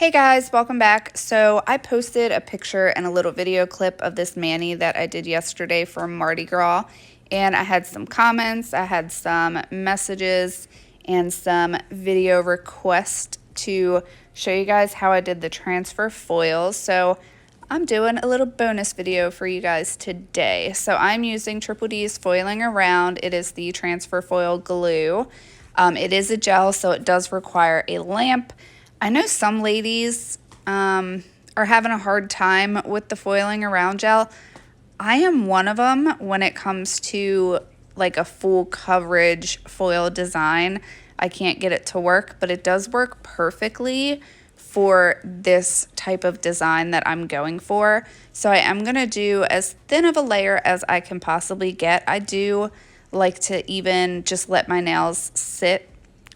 Hey guys, welcome back. So I posted a picture and a little video clip of this mani that I did yesterday for Mardi Gras, and I had some comments, I had some messages, and some video requests to show you guys how I did the transfer foils. So I'm doing a little bonus video for you guys today. So I'm using Triple D's Foiling Around. It is the transfer foil glue. It is a gel, so it does require a lamp. I know some ladies are having a hard time with the foiling around gel. I am one of them when it comes to like a full coverage foil design. I can't get it to work, but it does work perfectly for this type of design that I'm going for. So I am going to do as thin of a layer as I can possibly get. I do like to even just let my nails sit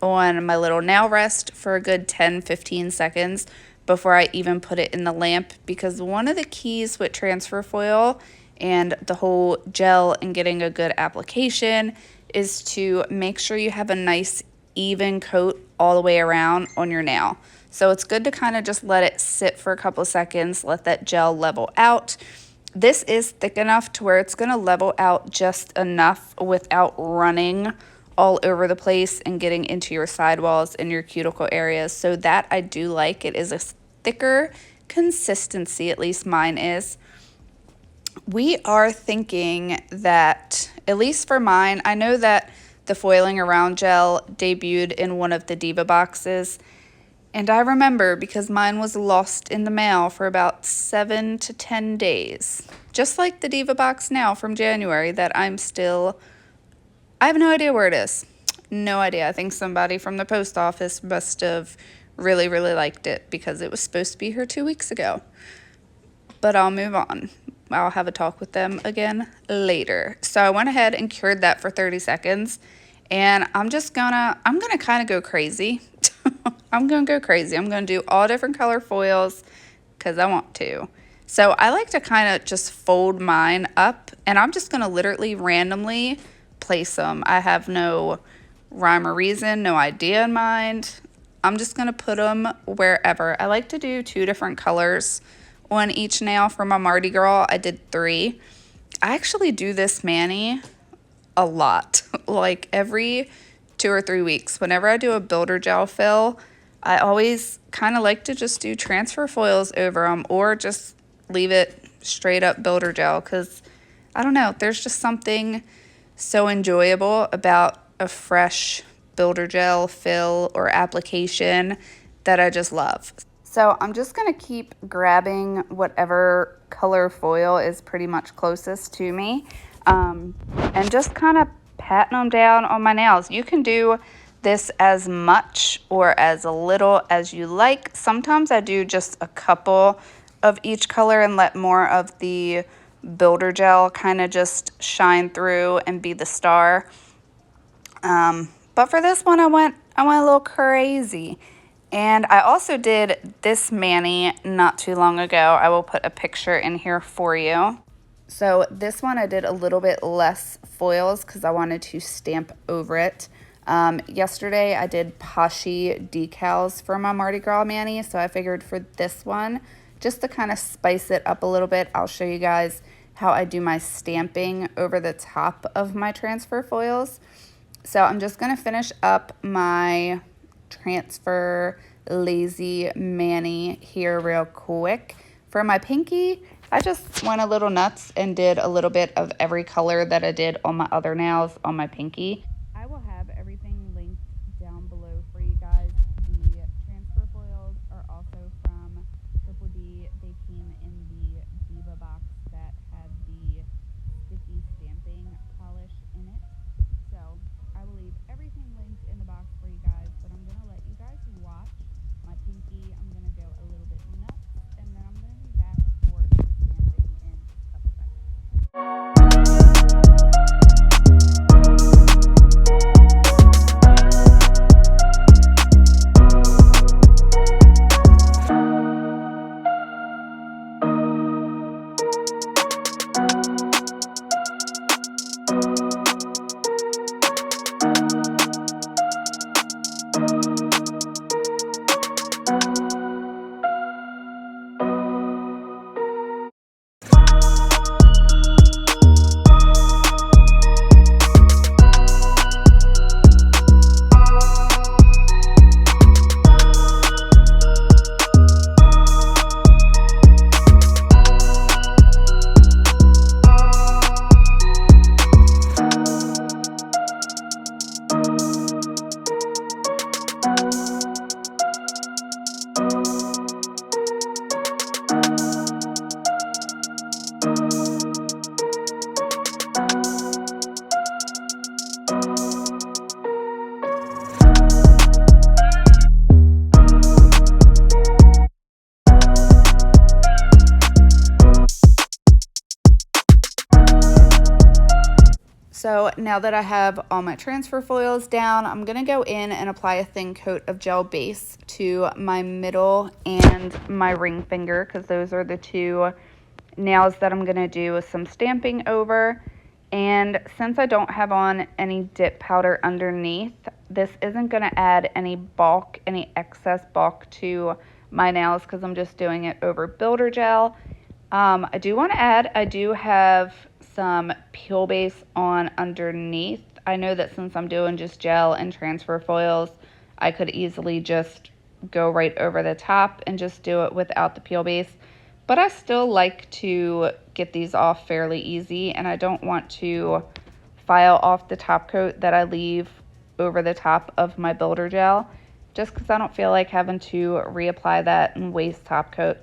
on my little nail rest for a good 10-15 seconds before I even put it in the lamp, because one of the keys with transfer foil and the whole gel and getting a good application is to make sure you have a nice even coat all the way around on your nail. So it's good to kind of just let it sit for a couple of seconds, let that gel level out. This is thick enough to where it's going to level out just enough without running all over the place and getting into your sidewalls and your cuticle areas. So that I do like. It is a thicker consistency, at least mine is. We are thinking that, at least for mine, I know that the Foiling Around gel debuted in one of the Diva boxes, and I remember because mine was lost in the mail for about 7 to 10 days. Just like the Diva box now from January that I have no idea where it is. No idea. I think somebody from the post office must have really, really liked it because it was supposed to be here 2 weeks ago. But I'll move on. I'll have a talk with them again later. So I went ahead and cured that for 30 seconds. And I'm gonna kind of go crazy. I'm gonna go crazy. I'm gonna do all different color foils because I want to. So I like to kind of just fold mine up, and I'm just gonna literally randomly place them. I have no rhyme or reason, no idea in mind. I'm just going to put them wherever. I like to do 2 different colors on each nail. For my Mardi Gras, I did 3. I actually do this mani a lot, like every 2 or 3 weeks. Whenever I do a builder gel fill, I always kind of like to just do transfer foils over them or just leave it straight up builder gel, because I don't know, there's just something so enjoyable about a fresh builder gel fill or application that I just love. So I'm just going to keep grabbing whatever color foil is pretty much closest to me, and just kind of patting them down on my nails. You can do this as much or as little as you like. Sometimes I do just a couple of each color and let more of the builder gel kind of just shine through and be the star. But for this one, I went a little crazy. And I also did this mani not too long ago. I will put a picture in here for you. So this one I did a little bit less foils because I wanted to stamp over it. Yesterday I did Poshy decals for my Mardi Gras mani, so I figured for this one, just to kind of spice it up a little bit, I'll show you guys how I do my stamping over the top of my transfer foils. So I'm just going to finish up my transfer lazy mani here real quick. For my pinky, I just went a little nuts and did a little bit of every color that I did on my other nails on my pinky. I will have everything linked down below for you guys. The transfer foils are also from Triple D. They came in the Diva box that had the sticky stamping polish in it. So I will leave everything linked in the box for you guys, but I'm going to let you guys watch my pinky. I'm going to go a little bit nuts, and then I'm going to be back for some stamping in a couple seconds. So now that I have all my transfer foils down, I'm going to go in and apply a thin coat of gel base to my middle and my ring finger, because those are the two nails that I'm going to do some stamping over. And since I don't have on any dip powder underneath, this isn't going to add any bulk, any excess bulk to my nails, because I'm just doing it over builder gel. I do want to add, I do have some peel base on underneath. I know that since I'm doing just gel and transfer foils, I could easily just go right over the top and just do it without the peel base. But I still like to get these off fairly easy, and I don't want to file off the top coat that I leave over the top of my builder gel, just because I don't feel like having to reapply that and waste top coat.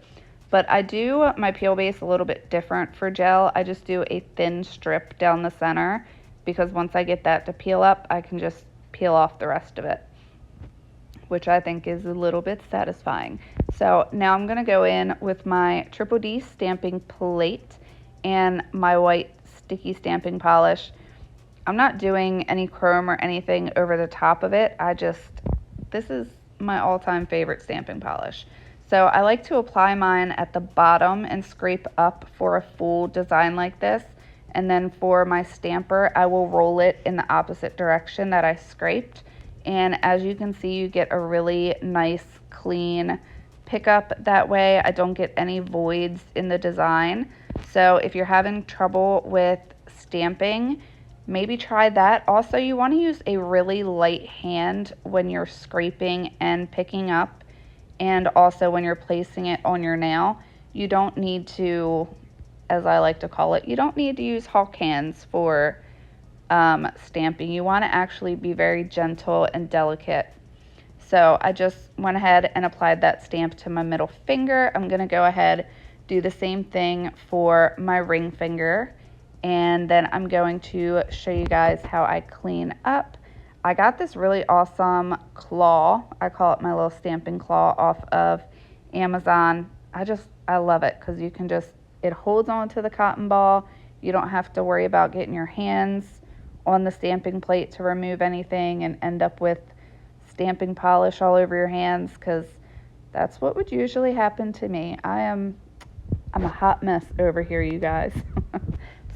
But I do my peel base a little bit different for gel. I just do a thin strip down the center, because once I get that to peel up, I can just peel off the rest of it, which I think is a little bit satisfying. So now I'm gonna go in with my Triple D stamping plate and my white sticky stamping polish. I'm not doing any chrome or anything over the top of it. This is my all-time favorite stamping polish. So I like to apply mine at the bottom and scrape up for a full design like this. And then for my stamper, I will roll it in the opposite direction that I scraped. And as you can see, you get a really nice, clean pickup that way. I don't get any voids in the design. So if you're having trouble with stamping, maybe try that. Also, you want to use a really light hand when you're scraping and picking up, and also when you're placing it on your nail. You don't need to, as I like to call it, you don't need to use Hawk hands for stamping. You want to actually be very gentle and delicate. So I just went ahead and applied that stamp to my middle finger. I'm going to go ahead, do the same thing for my ring finger, and then I'm going to show you guys how I clean up. I got this really awesome claw. I call it my little stamping claw off of Amazon. I love it because you can it holds on to the cotton ball. You don't have to worry about getting your hands on the stamping plate to remove anything and end up with stamping polish all over your hands, because that's what would usually happen to me. I'm a hot mess over here, you guys.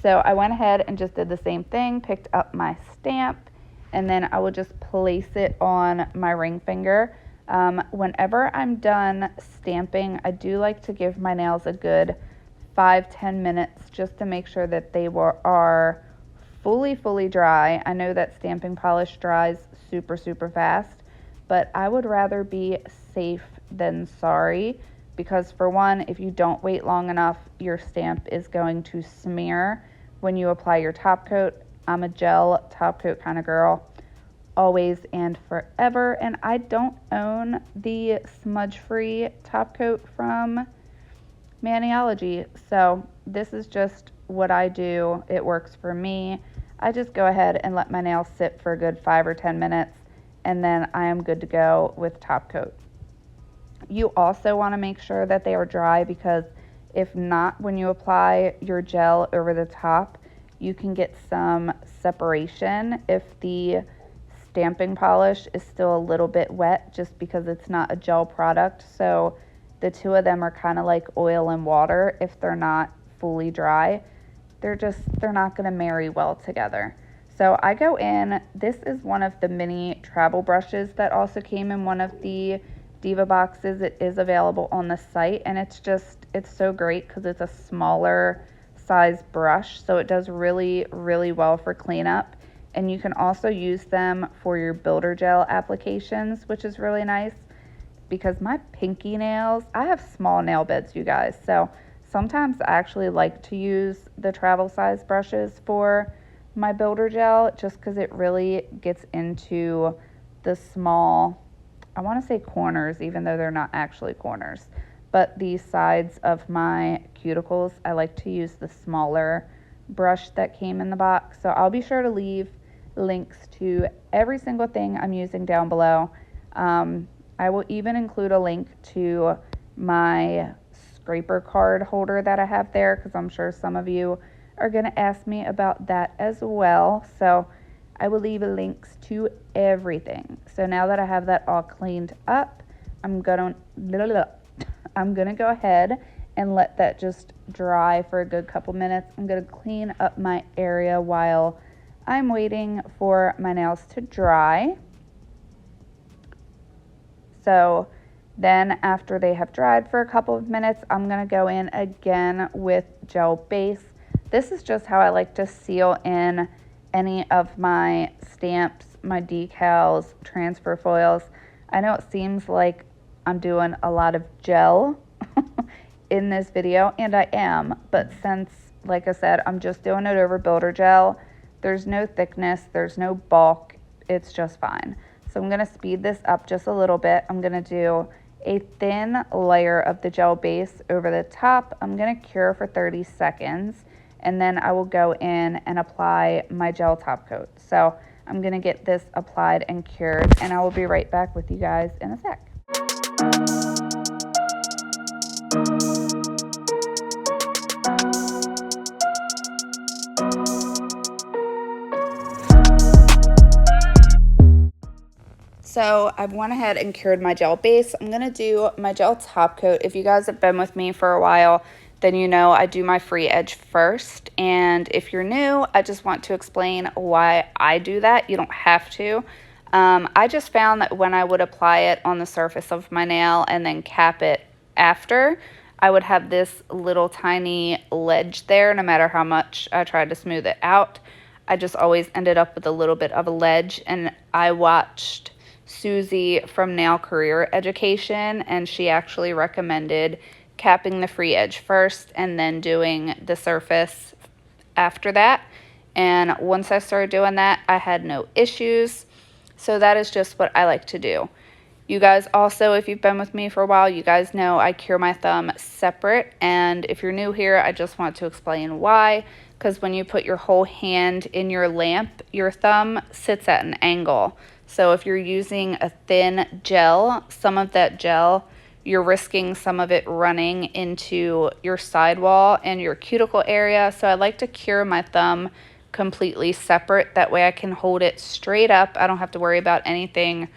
So I went ahead and just did the same thing, picked up my stamp, and then I will just place it on my ring finger. Whenever I'm done stamping, I do like to give my nails a good 5-10 minutes just to make sure that they are fully dry. I know that stamping polish dries super fast, but I would rather be safe than sorry, because for one, if you don't wait long enough, your stamp is going to smear when you apply your top coat. I'm a gel top coat kind of girl, always and forever, and I don't own the smudge-free top coat from Maniology, so this is just what I do. It works for me. I just go ahead and let my nails sit for a good 5 or 10 minutes, and then I am good to go with top coat. You also want to make sure that they are dry, because if not, when you apply your gel over the top, you can get some separation if the stamping polish is still a little bit wet, just because it's not a gel product. So the two of them are kind of like oil and water. If they're not fully dry, they're not going to marry well together. So I go in, this is one of the mini travel brushes that also came in one of the Diva boxes. It is available on the site, and it's so great because it's a smaller size brush, so it does really well for cleanup. And you can also use them for your builder gel applications, which is really nice, because my pinky nails, I have small nail beds, you guys, so sometimes I actually like to use the travel size brushes for my builder gel, just because it really gets into the small, I want to say corners, even though they're not actually corners, but the sides of my cuticles, I like to use the smaller brush that came in the box. So I'll be sure to leave links to every single thing I'm using down below. I will even include a link to my scraper card holder that I have there, because I'm sure some of you are going to ask me about that as well. So I will leave links to everything. So now that I have that all cleaned up, I'm gonna go ahead and let that just dry for a good couple minutes. I'm gonna clean up my area while I'm waiting for my nails to dry. So then after they have dried for a couple of minutes, I'm gonna go in again with gel base. This is just how I like to seal in any of my stamps, my decals, transfer foils. I know it seems like I'm doing a lot of gel in this video, and I am, but since, like I said, I'm just doing it over builder gel, there's no thickness, there's no bulk, it's just fine. So I'm going to speed this up just a little bit. I'm going to do a thin layer of the gel base over the top. I'm going to cure for 30 seconds, and then I will go in and apply my gel top coat. So I'm going to get this applied and cured, and I will be right back with you guys in a sec. So I've went ahead and cured my gel base. I'm going to do my gel top coat. If you guys have been with me for a while, then you know I do my free edge first. And if you're new, I just want to explain why I do that. You don't have to. I just found that when I would apply it on the surface of my nail and then cap it after, I would have this little tiny ledge there no matter how much I tried to smooth it out. I just always ended up with a little bit of a ledge, and I watched Susie from Nail Career Education, and she actually recommended capping the free edge first and then doing the surface after that. And once I started doing that, I had no issues. So that is just what I like to do. You guys also, if you've been with me for a while, you guys know I cure my thumb separate. And if you're new here, I just want to explain why. Because when you put your whole hand in your lamp, your thumb sits at an angle. So if you're using a thin gel, some of that gel, you're risking some of it running into your sidewall and your cuticle area. So I like to cure my thumb completely separate. That way I can hold it straight up. I don't have to worry about anything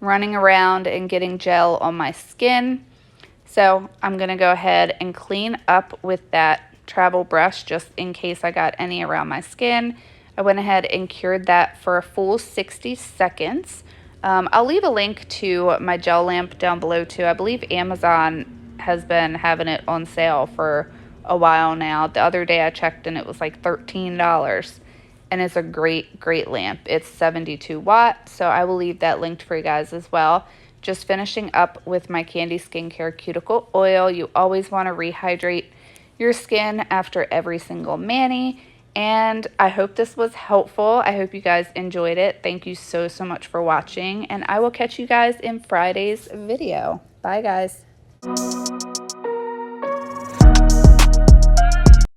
running around and getting gel on my skin. So I'm going to go ahead and clean up with that travel brush just in case I got any around my skin. I went ahead and cured that for a full 60 seconds. I'll leave a link to my gel lamp down below too. I believe Amazon has been having it on sale for a while now. The other day I checked and it was like $13. And it's a great lamp. It's 72 watt, so I will leave that linked for you guys as well. Just finishing up with my Candy Skincare Cuticle Oil. You always want to rehydrate your skin after every single mani. And I hope this was helpful. I hope you guys enjoyed it. Thank you so much for watching. And I will catch you guys in Friday's video. Bye, guys.